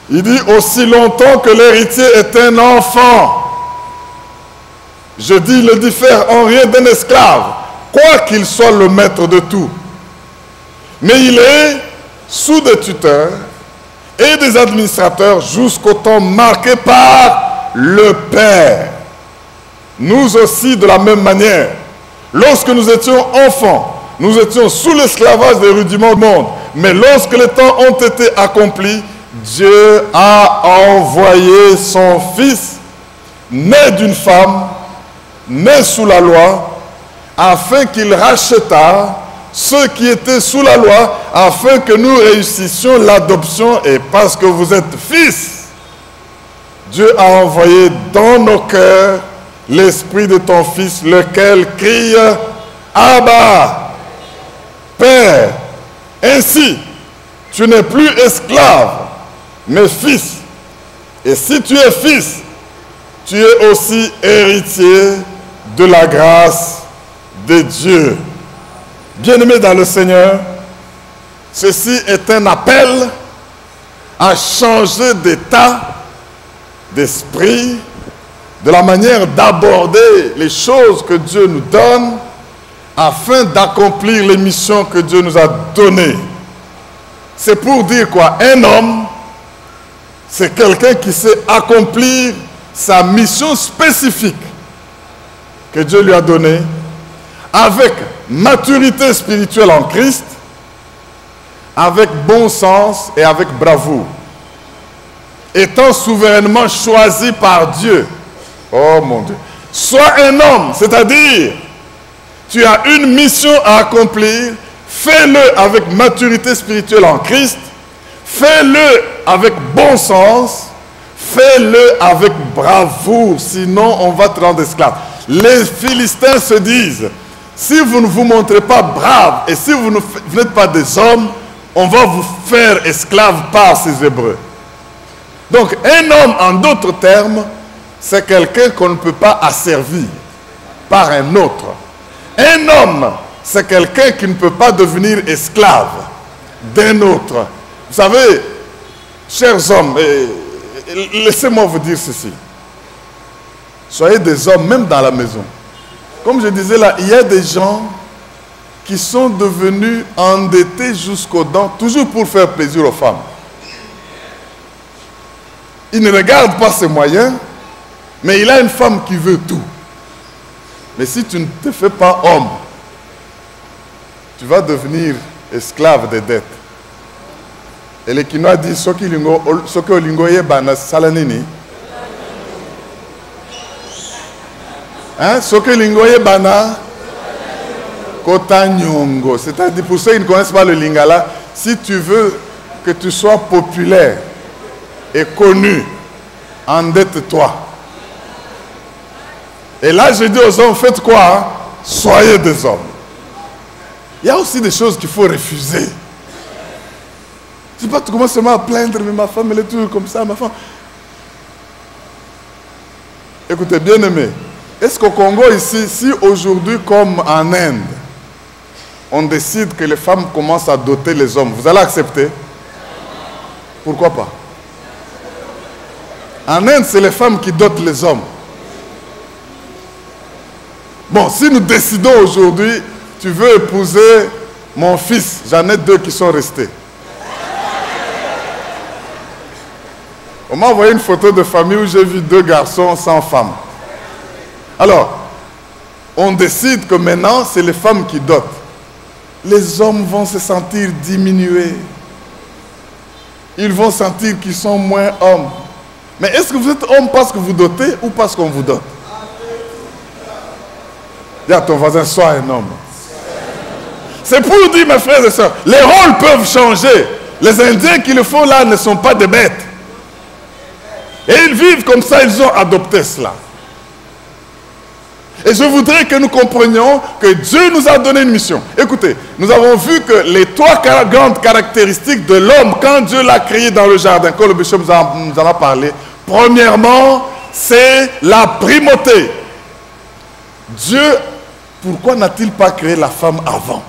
il dit « Aussi longtemps que l'héritier est un enfant, je dis, il ne diffère en rien d'un esclave, quoi qu'il soit le maître de tout. Mais il est sous des tuteurs et des administrateurs jusqu'au temps marqué par le Père. Nous aussi, de la même manière, lorsque nous étions enfants, nous étions sous l'esclavage des rudiments du monde. Mais lorsque les temps ont été accomplis, Dieu a envoyé son Fils, né d'une femme, né sous la loi, afin qu'il rachetât ceux qui étaient sous la loi, afin que nous réussissions l'adoption. Et parce que vous êtes fils, Dieu a envoyé dans nos cœurs l'esprit de ton Fils, lequel crie « Abba, Père ». Ainsi, tu n'es plus esclave, mais fils. Et si tu es fils, tu es aussi héritier de la grâce de Dieu. Bien-aimés dans le Seigneur, ceci est un appel à changer d'état, d'esprit, de la manière d'aborder les choses que Dieu nous donne afin d'accomplir les missions que Dieu nous a données. C'est pour dire quoi? Un homme, c'est quelqu'un qui sait accomplir sa mission spécifique que Dieu lui a donnée avec maturité spirituelle en Christ, avec bon sens et avec bravoure, étant souverainement choisi par Dieu. Oh mon Dieu. Sois un homme, c'est-à-dire, tu as une mission à accomplir, fais-le avec maturité spirituelle en Christ, fais-le avec bon sens, fais-le avec bravoure, sinon on va te rendre esclave. Les Philistins se disent, si vous ne vous montrez pas brave et si vous n'êtes pas des hommes, on va vous faire esclave par ces Hébreux. Donc, un homme, en d'autres termes, c'est quelqu'un qu'on ne peut pas asservir par un autre. Un homme, c'est quelqu'un qui ne peut pas devenir esclave d'un autre. Vous savez, chers hommes, laissez-moi vous dire ceci. Soyez des hommes, même dans la maison. Comme je disais là, il y a des gens qui sont devenus endettés jusqu'aux dents, toujours pour faire plaisir aux femmes. Il ne regarde pas ses moyens, mais il a une femme qui veut tout. Mais si tu ne te fais pas homme, tu vas devenir esclave des dettes. Et les Kinois disent, Soki olingo yebana salanini. Hein? Soki olingo yebana kota nyongo. C'est-à-dire, pour ceux qui ne connaissent pas le lingala, si tu veux que tu sois populaire et connu, endette-toi. Et là, je dis aux hommes, faites quoi? Hein? Soyez des hommes. Il y a aussi des choses qu'il faut refuser. Je ne sais pas, tu commences seulement à plaindre, mais ma femme, elle est toujours comme ça, ma femme. Écoutez, bien aimé, est-ce qu'au Congo ici, si aujourd'hui, comme en Inde, on décide que les femmes commencent à doter les hommes, vous allez accepter? Pourquoi pas? En Inde, c'est les femmes qui dotent les hommes. Bon, si nous décidons aujourd'hui, tu veux épouser mon fils, j'en ai 2 qui sont restés. On m'a envoyé une photo de famille où j'ai vu 2 garçons sans femme. Alors, on décide que maintenant, c'est les femmes qui dotent. Les hommes vont se sentir diminués. Ils vont sentir qu'ils sont moins hommes. Mais est-ce que vous êtes homme parce que vous dotez ou parce qu'on vous dote? Dis à ton voisin, sois un homme. C'est pour dire, mes frères et sœurs, les rôles peuvent changer. Les Indiens qui le font là ne sont pas des bêtes. Et ils vivent comme ça, ils ont adopté cela. Et je voudrais que nous comprenions que Dieu nous a donné une mission. Écoutez, nous avons vu que les 3 grandes caractéristiques de l'homme, quand Dieu l'a créé dans le jardin, quand le bishop nous en a parlé, premièrement, c'est la primauté. Dieu, pourquoi n'a-t-il pas créé la femme avant?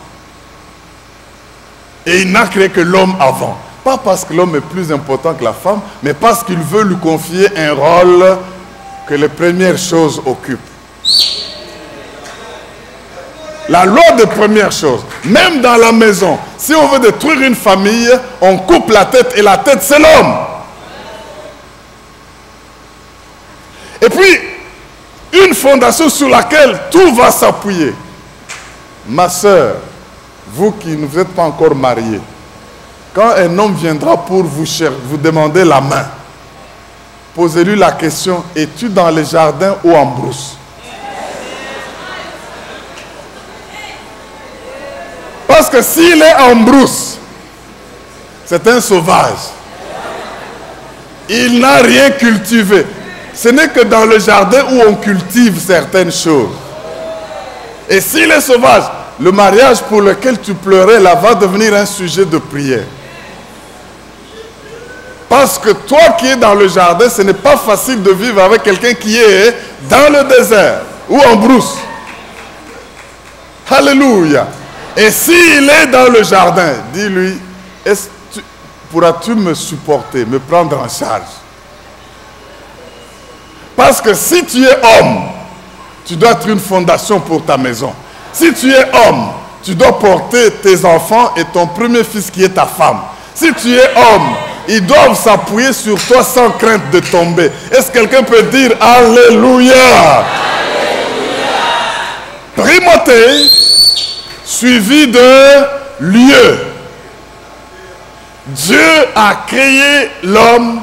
Et il n'a créé que l'homme avant. Pas parce que l'homme est plus important que la femme, mais parce qu'il veut lui confier un rôle que les premières choses occupent. La loi des premières choses, même dans la maison, si on veut détruire une famille, on coupe la tête et la tête c'est l'homme. Et puis, une fondation sur laquelle tout va s'appuyer. Ma soeur, vous qui ne vous êtes pas encore mariés, quand un homme viendra pour vous demander la main, posez-lui la question, es-tu dans le jardin ou en brousse? Parce que s'il est en brousse, c'est un sauvage. Il n'a rien cultivé. Ce n'est que dans le jardin où on cultive certaines choses. Et s'il est sauvage, le mariage pour lequel tu pleurais là va devenir un sujet de prière. Parce que toi qui es dans le jardin, ce n'est pas facile de vivre avec quelqu'un qui est dans le désert ou en brousse. Alléluia. Et s'il est dans le jardin, dis-lui, pourras-tu me supporter, me prendre en charge? Parce que si tu es homme, tu dois être une fondation pour ta maison. Si tu es homme, tu dois porter tes enfants et ton premier fils qui est ta femme. Si tu es homme, ils doivent s'appuyer sur toi sans crainte de tomber. Est-ce que quelqu'un peut dire Alléluia? Alléluia. Primauté suivi de lieu. Dieu a créé l'homme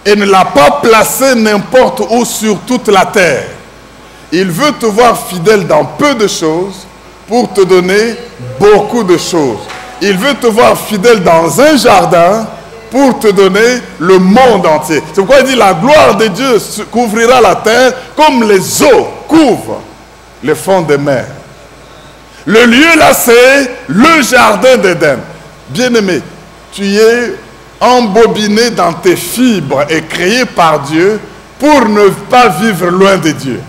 et ne l'a pas placé n'importe où sur toute la terre. Il veut te voir fidèle dans peu de choses pour te donner beaucoup de choses. Il veut te voir fidèle dans un jardin pour te donner le monde entier. C'est pourquoi il dit la gloire de Dieu couvrira la terre comme les eaux couvrent le fond des mers. Le lieu là, c'est le jardin d'Éden. Bien-aimé, tu es embobiné dans tes fibres et créé par Dieu pour ne pas vivre loin de Dieu.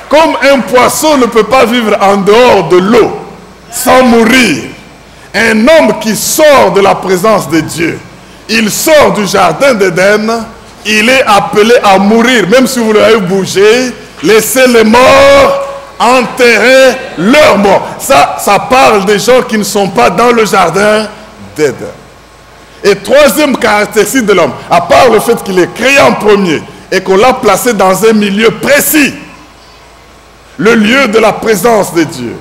Comme un poisson ne peut pas vivre en dehors de l'eau sans mourir, un homme qui sort de la présence de Dieu, il sort du jardin d'Éden, il est appelé à mourir. Même si vous l'avez bougé, laissez les morts enterrer leurs morts. Ça parle des gens qui ne sont pas dans le jardin d'Éden. Et troisième caractéristique de l'homme, à part le fait qu'il est créé en premier et qu'on l'a placé dans un milieu précis, le lieu de la présence de Dieu,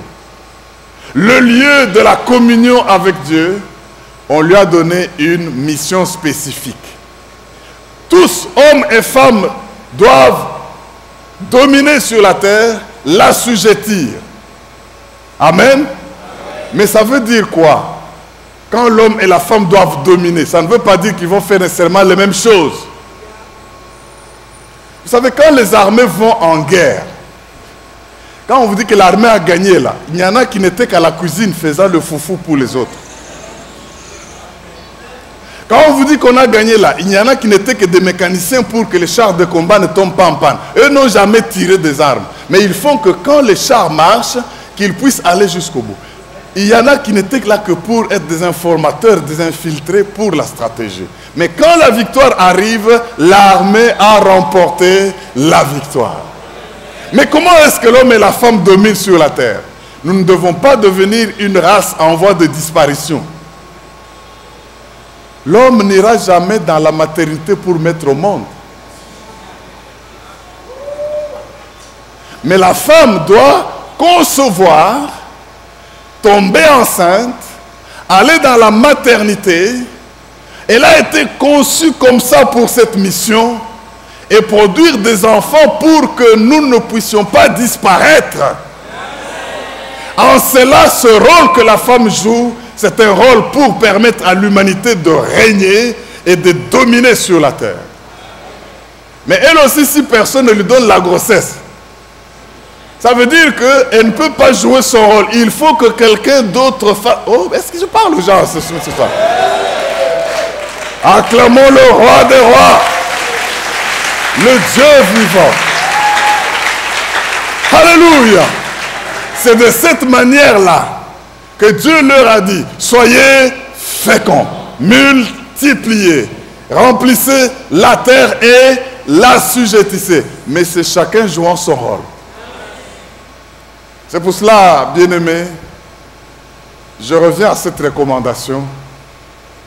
le lieu de la communion avec Dieu, on lui a donné une mission spécifique. Tous, hommes et femmes, doivent dominer sur la terre, l'assujettir. Amen. Mais ça veut dire quoi? Quand l'homme et la femme doivent dominer, ça ne veut pas dire qu'ils vont faire nécessairement les mêmes choses. Vous savez, quand les armées vont en guerre, quand on vous dit que l'armée a gagné là, il y en a qui n'étaient qu'à la cuisine faisant le foufou pour les autres. Quand on vous dit qu'on a gagné là, il y en a qui n'étaient que des mécaniciens pour que les chars de combat ne tombent pas en panne. Eux n'ont jamais tiré des armes. Mais ils font que quand les chars marchent, qu'ils puissent aller jusqu'au bout. Il y en a qui n'étaient là que pour être des informateurs, des infiltrés pour la stratégie. Mais quand la victoire arrive, l'armée a remporté la victoire. Mais comment est-ce que l'homme et la femme dominent sur la terre? Nous ne devons pas devenir une race en voie de disparition. L'homme n'ira jamais dans la maternité pour mettre au monde. Mais la femme doit concevoir, tomber enceinte, aller dans la maternité. Elle a été conçue comme ça pour cette mission et produire des enfants pour que nous ne puissions pas disparaître. En cela, ce rôle que la femme joue, c'est un rôle pour permettre à l'humanité de régner et de dominer sur la terre. Mais elle aussi, si personne ne lui donne la grossesse, ça veut dire qu'elle ne peut pas jouer son rôle. Il faut que quelqu'un d'autre fasse... Oh, est-ce que je parle aux gens ce soir? Acclamons le roi des rois, le Dieu vivant. Alléluia. C'est de cette manière-là que Dieu leur a dit, soyez féconds, multipliez, remplissez la terre et l'assujettissez. Mais c'est chacun jouant son rôle. C'est pour cela, bien-aimés, je reviens à cette recommandation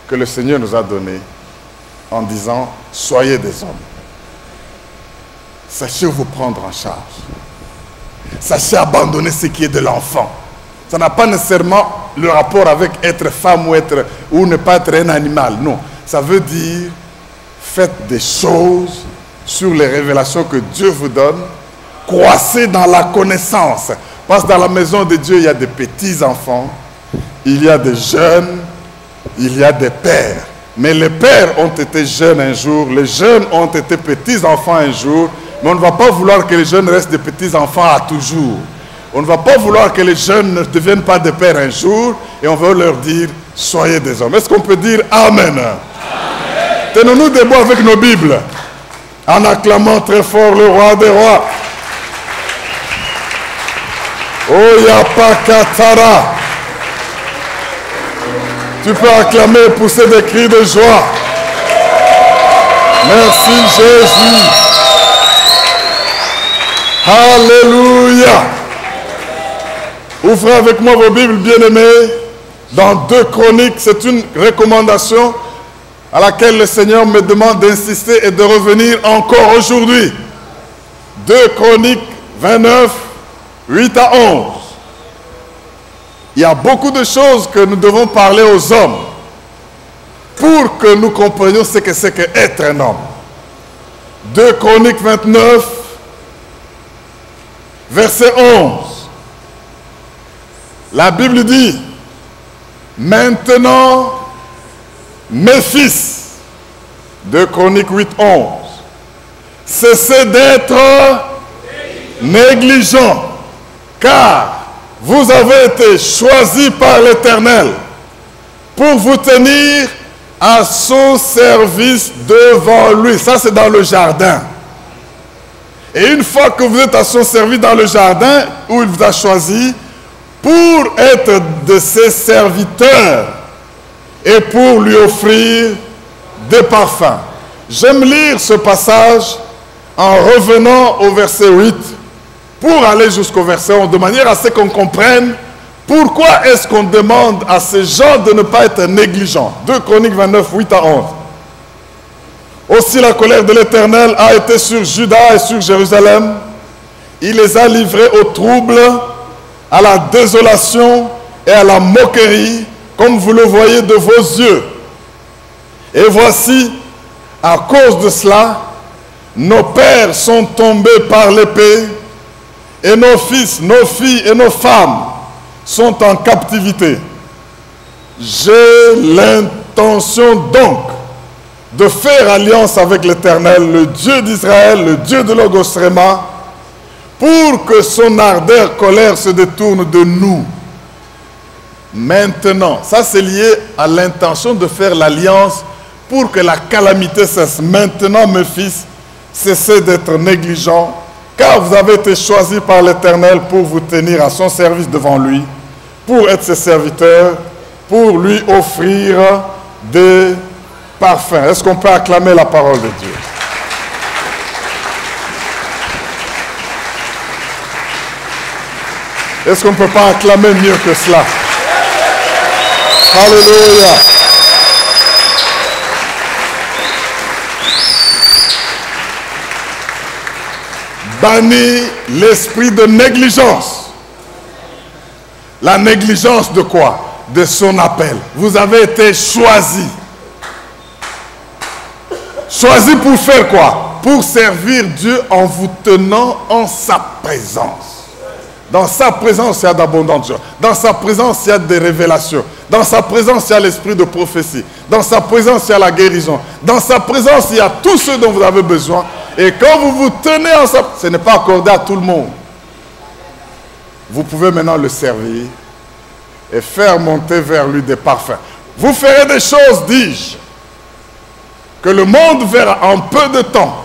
que le Seigneur nous a donnée en disant, soyez des hommes. Sachez vous prendre en charge. Sachez abandonner ce qui est de l'enfant. Ça n'a pas nécessairement le rapport avec être femme ou ne pas être un animal. Non, ça veut dire faites des choses sur les révélations que Dieu vous donne. Croissez dans la connaissance. Parce que dans la maison de Dieu, il y a des petits-enfants, il y a des jeunes, il y a des pères. Mais les pères ont été jeunes un jour, les jeunes ont été petits-enfants un jour, mais on ne va pas vouloir que les jeunes restent des petits-enfants à toujours. On ne va pas vouloir que les jeunes ne deviennent pas des pères un jour, et on veut leur dire, soyez des hommes. Est-ce qu'on peut dire Amen? Amen. Tenons-nous debout avec nos Bibles, en acclamant très fort le roi des rois. Oyapakatara. Tu peux acclamer et pousser des cris de joie. Merci Jésus. Alléluia. Ouvrez avec moi vos Bibles, bien-aimés, dans 2 Chroniques. C'est une recommandation à laquelle le Seigneur me demande d'insister et de revenir encore aujourd'hui. 2 Chroniques 29, 8 à 11. Il y a beaucoup de choses que nous devons parler aux hommes pour que nous comprenions ce que c'est qu'être un homme. 2 Chroniques 29, verset 11. La Bible dit, maintenant, mes fils, 2 Chroniques 8, 11, cessez d'être négligents, car vous avez été choisis par l'Éternel pour vous tenir à son service devant lui. Ça, c'est dans le jardin. Et une fois que vous êtes à son service dans le jardin, où il vous a choisi, pour être de ses serviteurs et pour lui offrir des parfums. J'aime lire ce passage en revenant au verset 8 pour aller jusqu'au verset 11, de manière à ce qu'on comprenne pourquoi est-ce qu'on demande à ces gens de ne pas être négligents. 2 Chroniques 29, 8 à 11. Aussi la colère de l'Éternel a été sur Juda et sur Jérusalem. Il les a livrés au trouble, à la désolation et à la moquerie, comme vous le voyez de vos yeux. Et voici, à cause de cela, nos pères sont tombés par l'épée, et nos fils, nos filles et nos femmes sont en captivité. J'ai l'intention donc de faire alliance avec l'Éternel, le Dieu d'Israël, le Dieu de Logos-Réma, pour que son ardeur colère se détourne de nous. Maintenant, ça c'est lié à l'intention de faire l'alliance pour que la calamité cesse. Maintenant, mes fils, cessez d'être négligents, car vous avez été choisis par l'Éternel pour vous tenir à son service devant lui, pour être ses serviteurs, pour lui offrir des parfums. Est-ce qu'on peut acclamer la parole de Dieu? Est-ce qu'on ne peut pas acclamer mieux que cela? Alléluia! Bannis l'esprit de négligence. La négligence de quoi? De son appel. Vous avez été choisis. Choisis pour faire quoi? Pour servir Dieu en vous tenant en sa présence. Dans sa présence, il y a d'abondantes joies. Dans sa présence, il y a des révélations. Dans sa présence, il y a l'esprit de prophétie. Dans sa présence, il y a la guérison. Dans sa présence, il y a tout ce dont vous avez besoin. Et quand vous vous tenez en sa... Ce n'est pas accordé à tout le monde. Vous pouvez maintenant le servir et faire monter vers lui des parfums. Vous ferez des choses, dis-je, que le monde verra en peu de temps.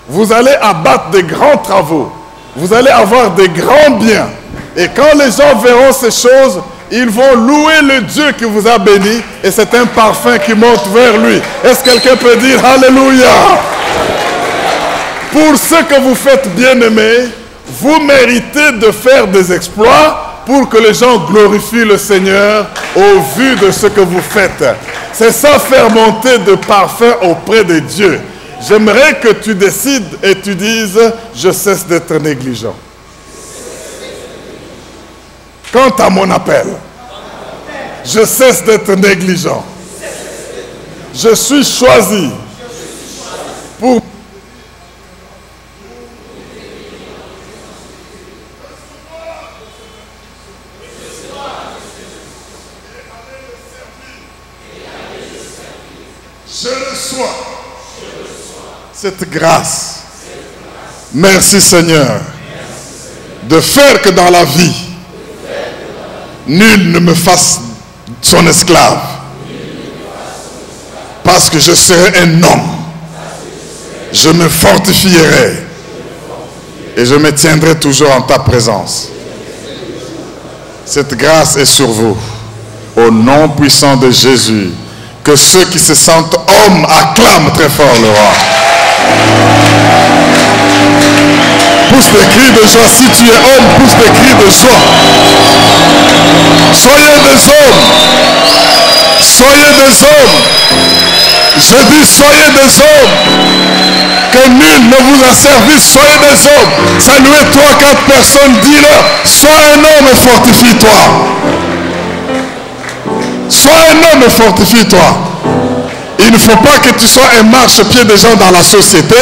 Vous allez abattre des grands travaux. Vous allez avoir des grands biens. Et quand les gens verront ces choses, ils vont louer le Dieu qui vous a béni. Et c'est un parfum qui monte vers lui. Est-ce que quelqu'un peut dire Alléluia? Pour ce que vous faites, bien-aimés, vous méritez de faire des exploits pour que les gens glorifient le Seigneur au vu de ce que vous faites. C'est ça, faire monter de parfum auprès de Dieu. J'aimerais que tu décides et tu dises, je cesse d'être négligent. Quant à mon appel, je cesse d'être négligent. Je suis choisi pour... Je reçois cette grâce. Merci Seigneur de faire que dans la vie, nul ne me fasse son esclave. Parce que je serai un homme. Je me fortifierai et je me tiendrai toujours en ta présence. Cette grâce est sur vous. Au nom puissant de Jésus. Que ceux qui se sentent hommes acclament très fort le roi. Pousse des cris de joie. Si tu es homme, pousse des cris de joie. Soyez des hommes. Soyez des hommes. Je dis soyez des hommes. Que nul ne vous a servi. Soyez des hommes. Saluez 3-4 personnes. Dis-leur, sois un homme et fortifie-toi. Sois un homme et fortifie-toi. Il ne faut pas que tu sois un marchepied des gens dans la société.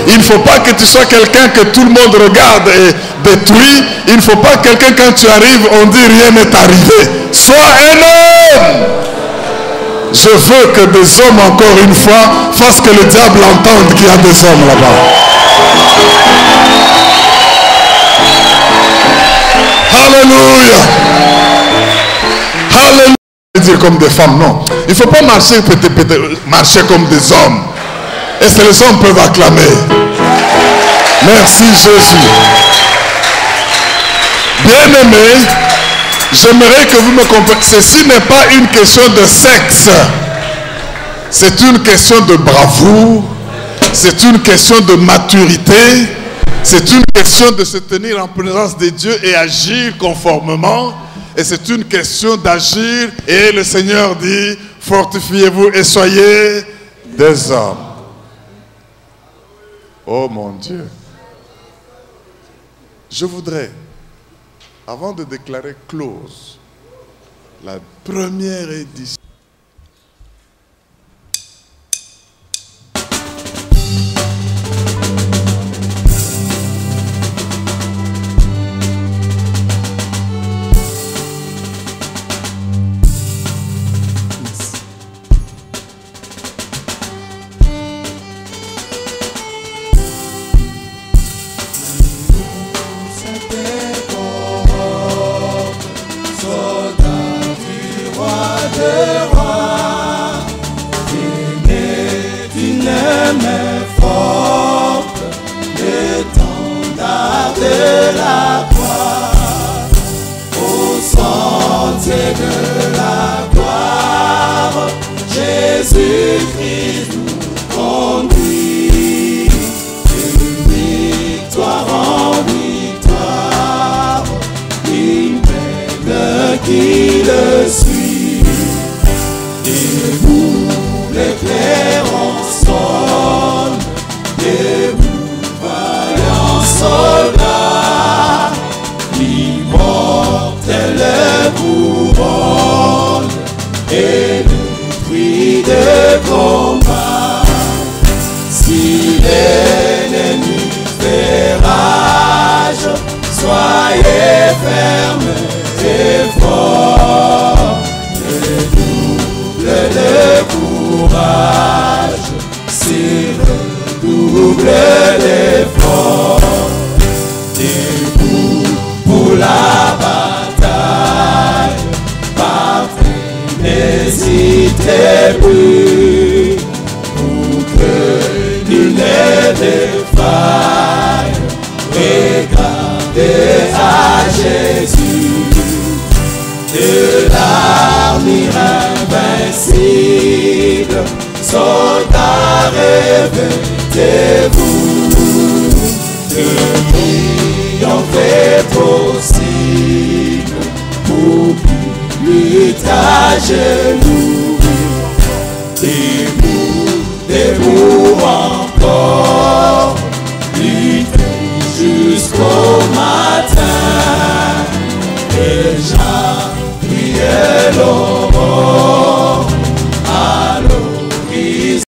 Il ne faut pas que tu sois quelqu'un que tout le monde regarde et détruit. Il ne faut pas quelqu'un quand tu arrives, on dit rien n'est arrivé. Sois un homme. Je veux que des hommes, encore une fois, fassent que le diable entende qu'il y a des hommes là-bas. Alléluia. Alléluia. dire comme des femmes, non. Il ne faut pas marcher, marcher comme des hommes. Et c'est les hommes peuvent acclamer. Merci Jésus. Bien-aimés, j'aimerais que vous me compreniez. Ceci n'est pas une question de sexe. C'est une question de bravoure. C'est une question de maturité. C'est une question de se tenir en présence de Dieu et agir conformément. Et c'est une question d'agir. Et le Seigneur dit, fortifiez-vous et soyez des hommes. Oh mon Dieu. Je voudrais, avant de déclarer close la première édition, À genoux.